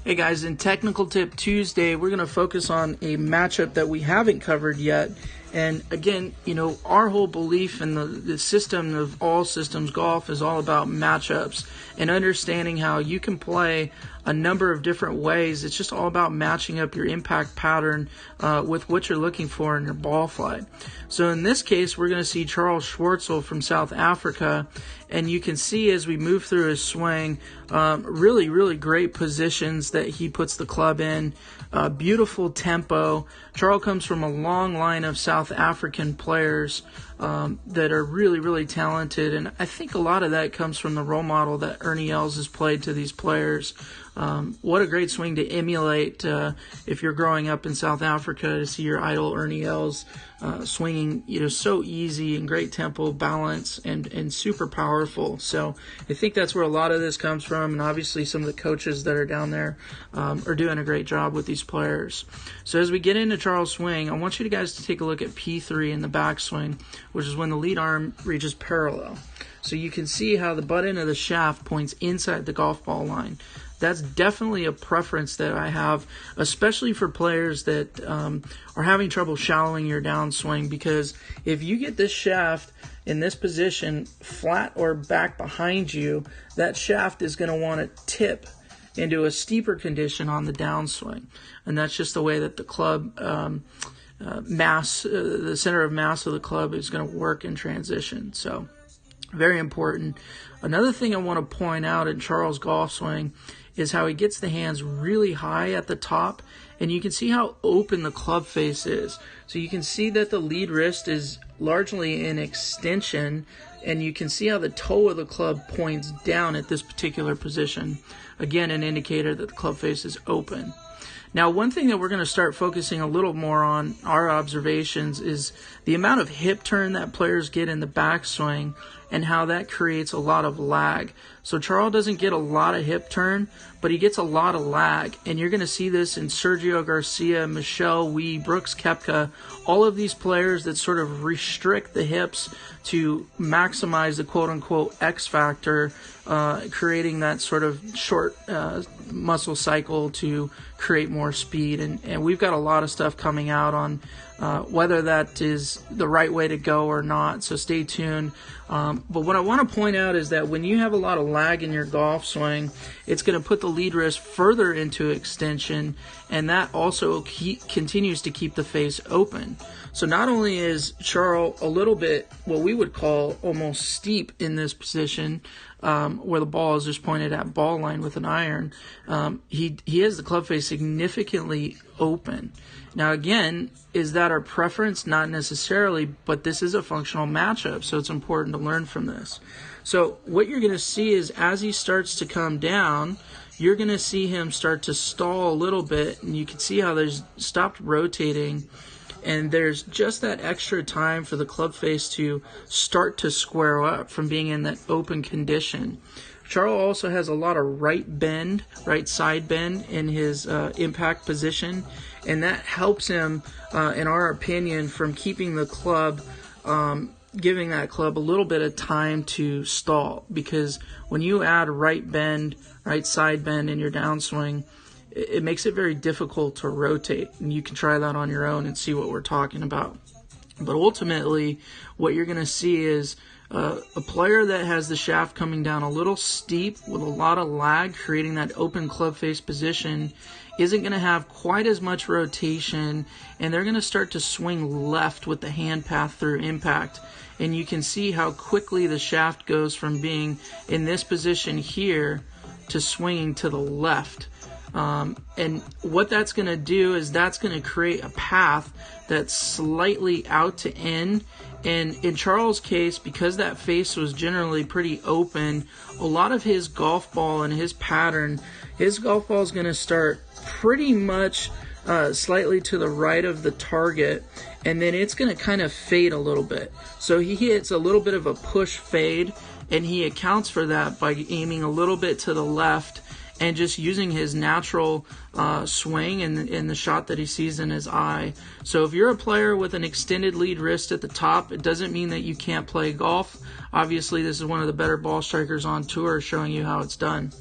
Hey guys, in Technical Tip Tuesday, we're going to focus on a matchup that we haven't covered yet. And again, our whole belief in the system of all systems golf is all about matchups and understanding how you can play a number of different ways. It's just all about matching up your impact pattern with what you're looking for in your ball flight. So in this case, we're going to see Charl Schwartzel from South Africa, and you can see as we move through his swing, really, really great positions that he puts the club in. Beautiful tempo. Charl comes from a long line of South African players that are really, really talented, and I think a lot of that comes from the role model that Ernie Els has played to these players. What a great swing to emulate if you're growing up in South Africa, to see your idol Ernie Els swinging, so easy and great tempo, balance, and super powerful. So I think that's where a lot of this comes from, and obviously some of the coaches that are down there are doing a great job with these players. So as we get into Charl's swing, I want you guys to take a look at P3 in the backswing, which is when the lead arm reaches parallel. So you can see how the butt end of the shaft points inside the golf ball line. That's definitely a preference that I have, especially for players that are having trouble shallowing your downswing, because if you get this shaft in this position flat or back behind you, that shaft is going to want to tip into a steeper condition on the downswing. And that's just the way that the club mass, the center of mass of the club is going to work in transition. So very important. Another thing I want to point out in Charl's golf swing is how he gets the hands really high at the top, and you can see how open the club face is. So you can see that the lead wrist is largely in extension, and you can see how the toe of the club points down at this particular position. Again, an indicator that the club face is open. Now, one thing that we're going to start focusing a little more on our observations is the amount of hip turn that players get in the backswing and how that creates a lot of lag. So Charl doesn't get a lot of hip turn, but he gets a lot of lag. And you're going to see this in Sergio Garcia, Michelle Wie, Brooks Koepka, all of these players that sort of restrict the hips to maximize the quote-unquote X factor, creating that sort of short muscle cycle to create more speed. And we've got a lot of stuff coming out on whether that is the right way to go or not, so stay tuned. But what I want to point out is that when you have a lot of lag in your golf swing, it's going to put the lead wrist further into extension, and that also continues to keep the face open. So not only is Charl a little bit what we would call almost steep in this position, where the ball is just pointed at ball line with an iron, he has the club face significantly open. Now again, is that our preference? Not necessarily, but this is a functional matchup, so it's important to learn from this. So what you're going to see is as he starts to come down, you're going to see him start to stall a little bit, and you can see how there's stopped rotating, and there's just that extra time for the club face to start to square up from being in that open condition. Charl also has a lot of right side bend in his impact position, and that helps him, in our opinion, from keeping the club, giving that club a little bit of time to stall, because when you add right side bend in your downswing, it makes it very difficult to rotate, and you can try that on your own and see what we're talking about. But ultimately, what you're going to see is a player that has the shaft coming down a little steep with a lot of lag, creating that open club face position, isn't going to have quite as much rotation, and they're going to start to swing left with the hand path through impact. And you can see how quickly the shaft goes from being in this position here to swinging to the left. And what that's going to do is that's going to create a path that's slightly out to in. And in Charl's case, because that face was generally pretty open, a lot of his golf ball and his pattern, his golf ball is going to start pretty much slightly to the right of the target, and then it's going to kind of fade a little bit. So he hits a little bit of a push fade, and he accounts for that by aiming a little bit to the left and just using his natural swing and the shot that he sees in his eye. So if you're a player with an extended lead wrist at the top, it doesn't mean that you can't play golf. Obviously, this is one of the better ball strikers on tour showing you how it's done.